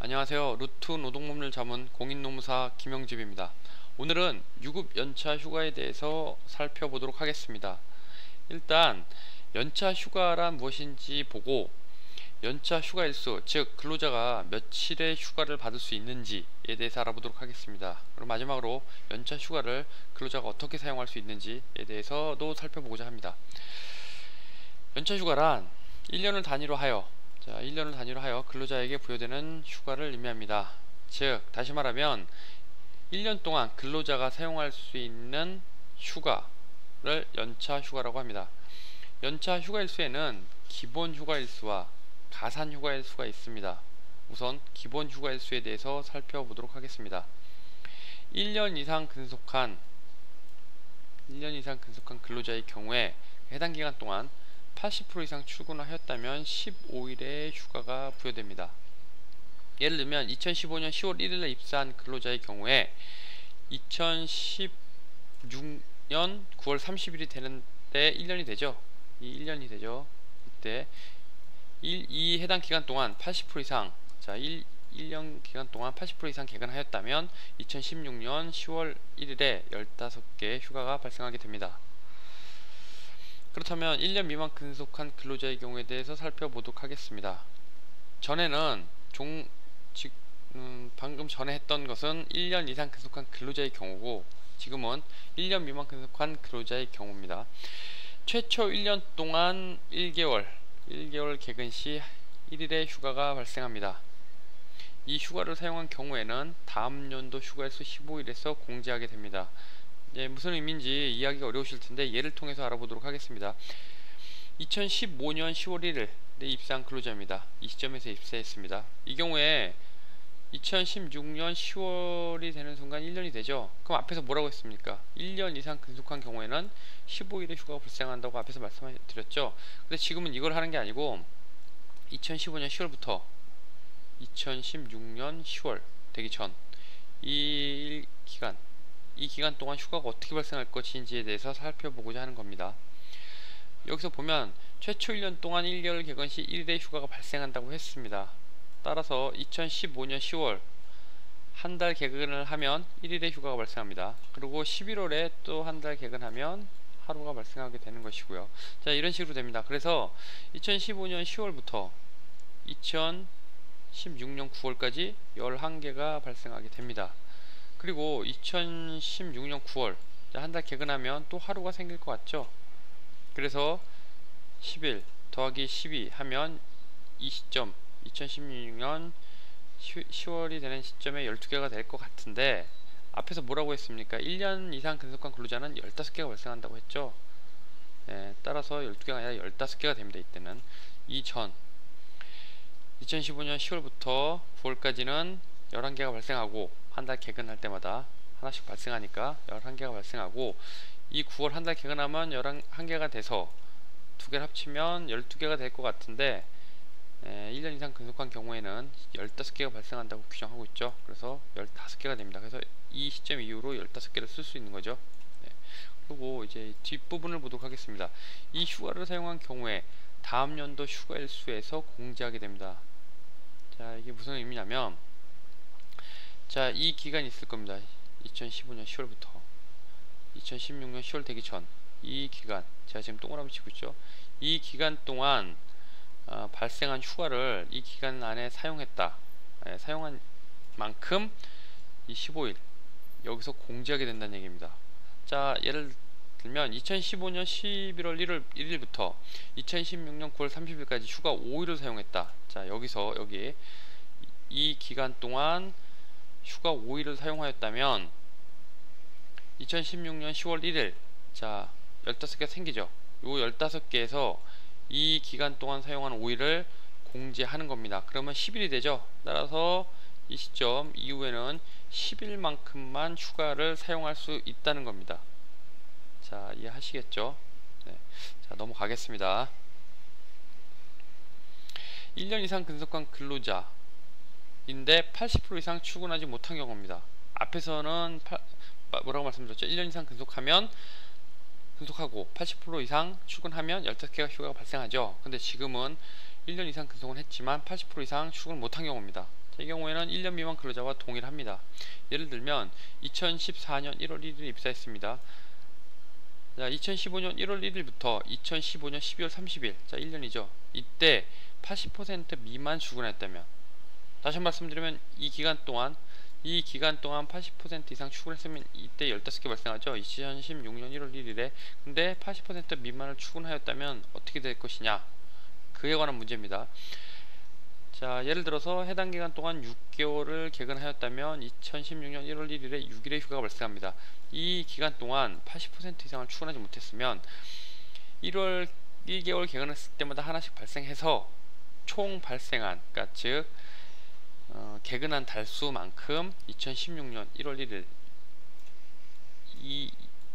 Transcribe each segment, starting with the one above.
안녕하세요. 루트 노동법률 자문 공인노무사 김영집입니다. 오늘은 유급 연차 휴가에 대해서 살펴보도록 하겠습니다. 일단 연차 휴가란 무엇인지 보고 연차 휴가 일수, 즉 근로자가 며칠의 휴가를 받을 수 있는지에 대해서 알아보도록 하겠습니다. 그리고 마지막으로 연차 휴가를 근로자가 어떻게 사용할 수 있는지에 대해서도 살펴보고자 합니다. 연차 휴가란 1년을 단위로 하여 1년을 단위로 하여 근로자에게 부여되는 휴가를 의미합니다. 즉 다시 말하면 1년 동안 근로자가 사용할 수 있는 휴가를 연차 휴가라고 합니다. 연차 휴가 일수에는 기본 휴가 일수와 가산 휴가 일수가 있습니다. 우선 기본 휴가 일수에 대해서 살펴보도록 하겠습니다. 1년 이상 근속한 근로자의 경우에 해당 기간 동안 80% 이상 출근을 하였다면 15일의 휴가가 부여됩니다. 예를 들면 2015년 10월 1일에 입사한 근로자의 경우에 2016년 9월 30일이 되는데 1년이 되죠. 이 1년이 되죠. 이때 이 해당 기간 동안 80% 이상 1년 기간 동안 80% 이상 개근하였다면 2016년 10월 1일에 15개의 휴가가 발생하게 됩니다. 그렇다면 1년 미만 근속한 근로자의 경우에 대해서 살펴보도록 하겠습니다. 전에는 방금 전에 했던 것은 1년 이상 근속한 근로자의 경우고 지금은 1년 미만 근속한 근로자의 경우입니다. 최초 1년 동안 1개월 개근 시 1일의 휴가가 발생합니다. 이 휴가를 사용한 경우에는 다음 연도 휴가일수 15일에서 공제하게 됩니다. 무슨 의미인지 이해하기가 어려우실 텐데 예를 통해서 알아보도록 하겠습니다. 2015년 10월 1일에 입사한 근로자입니다. 이 시점에서 입사했습니다. 이 경우에 2016년 10월이 되는 순간 1년이 되죠. 그럼 앞에서 뭐라고 했습니까? 1년 이상 근속한 경우에는 15일의 휴가가 발생한다고 앞에서 말씀드렸죠. 근데 지금은 이걸 하는 게 아니고 2015년 10월부터 2016년 10월 되기 전 이 기간 동안 휴가가 어떻게 발생할 것인지에 대해서 살펴보고자 하는 겁니다. 여기서 보면 최초 1년 동안 1개월 개근 시 1일의 휴가가 발생한다고 했습니다. 따라서 2015년 10월 한 달 개근을 하면 1일의 휴가가 발생합니다. 그리고 11월에 또 한 달 개근하면 하루가 발생하게 되는 것이고요. 자, 이런 식으로 됩니다. 그래서 2015년 10월부터 2016년 9월까지 11개가 발생하게 됩니다. 그리고 2016년 9월 한 달 개근하면 또 하루가 생길 것 같죠. 그래서 10일 더하기 12 하면 이 시점 2016년 10월이 되는 시점에 12개가 될 것 같은데 앞에서 뭐라고 했습니까? 1년 이상 근속한 근로자는 15개가 발생한다고 했죠. 따라서 12개가 아니라 15개가 됩니다. 이때는 이전 2015년 10월부터 9월까지는 11개가 발생하고 한 달 개근할 때마다 하나씩 발생하니까 11개가 발생하고 이 9월 한 달 개근하면 11개가 돼서 두 개를 합치면 12개가 될 것 같은데 1년 이상 근속한 경우에는 15개가 발생한다고 규정하고 있죠. 그래서 15개가 됩니다. 그래서 이 시점 이후로 15개를 쓸 수 있는 거죠. 그리고 이제 뒷부분을 보도록 하겠습니다. 이 휴가를 사용한 경우에 다음 연도 휴가 일수에서 공제하게 됩니다. 자, 이게 무슨 의미냐면 자, 이 기간이 있을 겁니다. 2015년 10월부터 2016년 10월 되기 전 이 기간, 제가 지금 동그라미 치고 있죠. 이 기간 동안 발생한 휴가를 이 기간 안에 사용했다. 사용한 만큼 이 15일 여기서 공제하게 된다는 얘기입니다. 자, 예를 들면 2015년 11월 1일부터 2016년 9월 30일까지 휴가 5일을 사용했다. 자, 여기서 여기 이 기간 동안 휴가 5일을 사용하였다면 2016년 10월 1일 자 15개가 생기죠. 요 15개에서 이 기간 동안 사용한 5일을 공제하는 겁니다. 그러면 10일이 되죠. 따라서 이 시점 이후에는 10일만큼만 휴가를 사용할 수 있다는 겁니다. 자, 이해하시겠죠? 자, 넘어가겠습니다. 1년 이상 근속한 근로자 인데 80% 이상 출근하지 못한 경우입니다. 앞에서는 뭐라고 말씀드렸죠? 1년 이상 근속하고 80% 이상 출근하면 15개가 휴가가 발생하죠. 근데 지금은 1년 이상 근속은 했지만 80% 이상 출근을 못한 경우입니다. 이 경우에는 1년 미만 근로자와 동일합니다. 예를 들면 2014년 1월 1일에 입사했습니다. 자, 2015년 1월 1일부터 2015년 12월 30일, 자 1년이죠. 이때 80% 미만 출근했다면, 다시 한번 말씀드리면 이 기간 동안 80% 이상 출근했으면 이때 15개 발생하죠. 2016년 1월 1일에. 근데 80% 미만을 출근하였다면 어떻게 될 것이냐, 그에 관한 문제입니다. 자, 예를 들어서 해당 기간 동안 6개월을 개근하였다면 2016년 1월 1일에 6일의 휴가가 발생합니다. 이 기간 동안 80% 이상을 출근하지 못했으면 1개월 개근했을 때마다 하나씩 발생해서 총 발생한, 그러니까 즉 개근한 달수만큼 2016년 1월 1일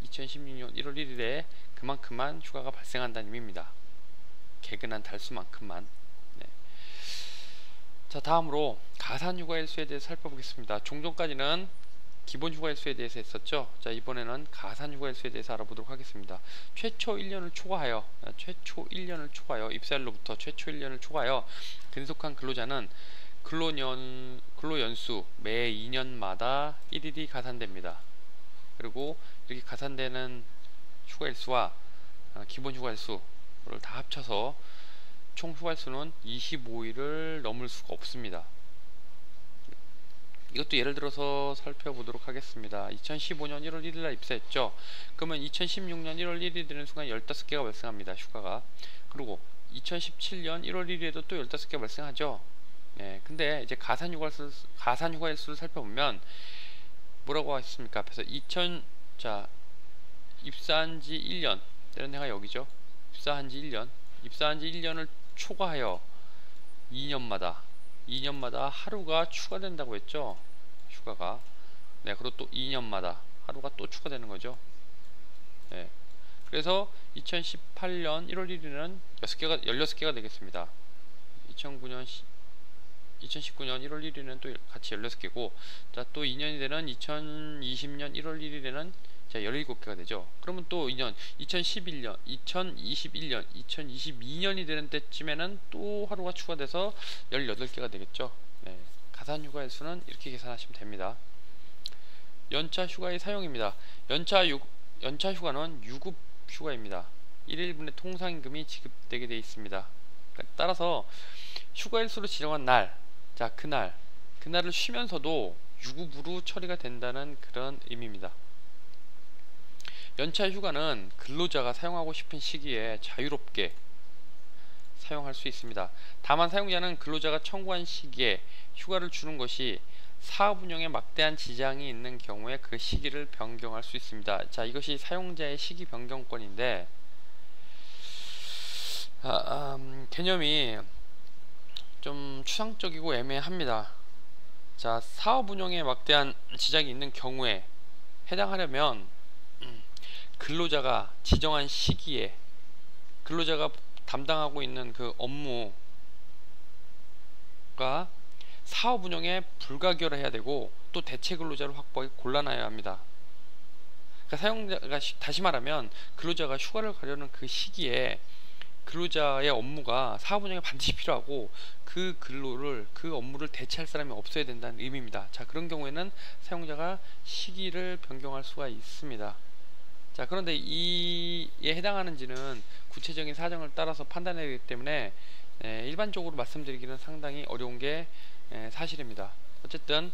2016년 1월 1일에 그만큼만 휴가가 발생한다는 의미입니다. 개근한 달수만큼만. 네. 자, 다음으로 가산휴가일수에 대해서 살펴보겠습니다. 종전까지는 기본휴가일수에 대해서 했었죠. 자, 이번에는 가산휴가일수에 대해서 알아보도록 하겠습니다. 최초 1년을 초과하여 입사일로부터 최초 1년을 초과하여 근속한 근로자는 근로연수 매 2년마다 1일이 가산됩니다. 그리고 이렇게 가산되는 휴가일수와 기본 휴가일수를 다 합쳐서 총 휴가일수는 25일을 넘을 수가 없습니다. 이것도 예를 들어서 살펴보도록 하겠습니다. 2015년 1월 1일날 입사했죠. 그러면 2016년 1월 1일이 되는 순간 15개가 발생합니다. 휴가가. 그리고 2017년 1월 1일에도 또 15개가 발생하죠. 네, 근데 이제 가산휴가일수를 살펴보면 뭐라고 했습니까? 앞에서 입사한 지 1년, 때는 해가 여기죠. 입사한 지 1년을 초과하여 2년마다 하루가 추가된다고 했죠. 휴가가. 네, 그리고 또 2년마다 하루가 또 추가되는 거죠. 네. 그래서 2018년 1월 1일은 16개가 되겠습니다. 2019년 1월 1일은 또 같이 16개고, 자, 또 2년이 되는 2020년 1월 1일에는 자, 17개가 되죠. 그러면 또 2년, 2021년, 2022년이 되는 때쯤에는 또 하루가 추가돼서 18개가 되겠죠. 네. 가산휴가일수는 이렇게 계산하시면 됩니다. 연차 휴가의 사용입니다. 연차 휴가는 유급 휴가입니다. 1일분의 통상임금이 지급되게 되어 있습니다. 따라서 휴가일수로 지정한 날, 자, 그날을 쉬면서도 유급으로 처리가 된다는 그런 의미입니다. 연차 휴가는 근로자가 사용하고 싶은 시기에 자유롭게 사용할 수 있습니다. 다만 사용자는 근로자가 청구한 시기에 휴가를 주는 것이 사업 운영에 막대한 지장이 있는 경우에 그 시기를 변경할 수 있습니다. 자, 이것이 사용자의 시기 변경권인데, 개념이 좀 추상적이고 애매합니다. 자, 사업 운영에 막대한 지장이 있는 경우에 해당하려면 근로자가 지정한 시기에 근로자가 담당하고 있는 그 업무가 사업 운영에 불가결해야 되고, 또 대체 근로자를 확보하기 곤란해야 합니다. 그러니까 사용자가, 다시 말하면 근로자가 휴가를 가려는 그 시기에 근로자의 업무가 사업 운영에 반드시 필요하고 그 업무를 대체할 사람이 없어야 된다는 의미입니다. 자, 그런 경우에는 사용자가 시기를 변경할 수가 있습니다. 자, 그런데 이에 해당하는지는 구체적인 사정을 따라서 판단해야 되기 때문에 일반적으로 말씀드리기는 상당히 어려운 게 사실입니다. 어쨌든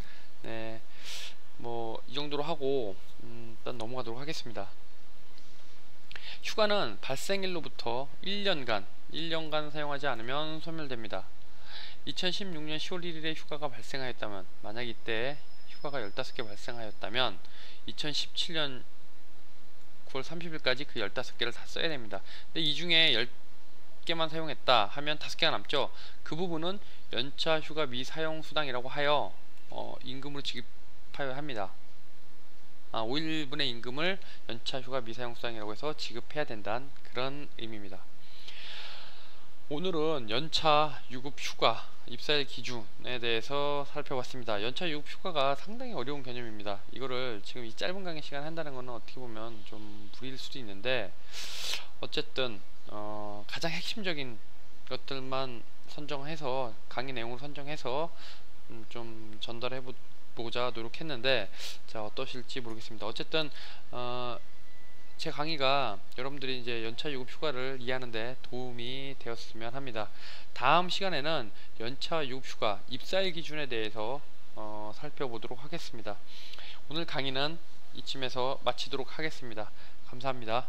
뭐 이 정도로 하고 일단 넘어가도록 하겠습니다. 휴가는 발생일로부터 1년간 사용하지 않으면 소멸됩니다. 2016년 10월 1일에 휴가가 발생하였다면, 만약 이때 휴가가 15개 발생하였다면 2017년 9월 30일까지 그 15개를 다 써야 됩니다. 근데 이 중에 10개만 사용했다 하면 5개가 남죠. 그 부분은 연차 휴가 미사용 수당이라고 하여 임금으로 지급하여야 합니다. 5일분의 임금을 연차 휴가 미사용 수당이라고 해서 지급해야 된다는 그런 의미입니다. 오늘은 연차 유급 휴가 입사일 기준에 대해서 살펴봤습니다. 연차 유급 휴가가 상당히 어려운 개념입니다. 이거를 지금 이 짧은 강의 시간 한다는 것은 어떻게 보면 좀 무리일 수도 있는데, 어쨌든 가장 핵심적인 것들만 선정해서, 강의 내용을 선정해서 좀 전달해 보자 노력했는데 자 어떠실지 모르겠습니다. 어쨌든 제 강의가 여러분들이 이제 연차 유급 휴가를 이해하는데 도움이 되었으면 합니다. 다음 시간에는 연차 유급 휴가 입사일 기준에 대해서 살펴보도록 하겠습니다. 오늘 강의는 이쯤에서 마치도록 하겠습니다. 감사합니다.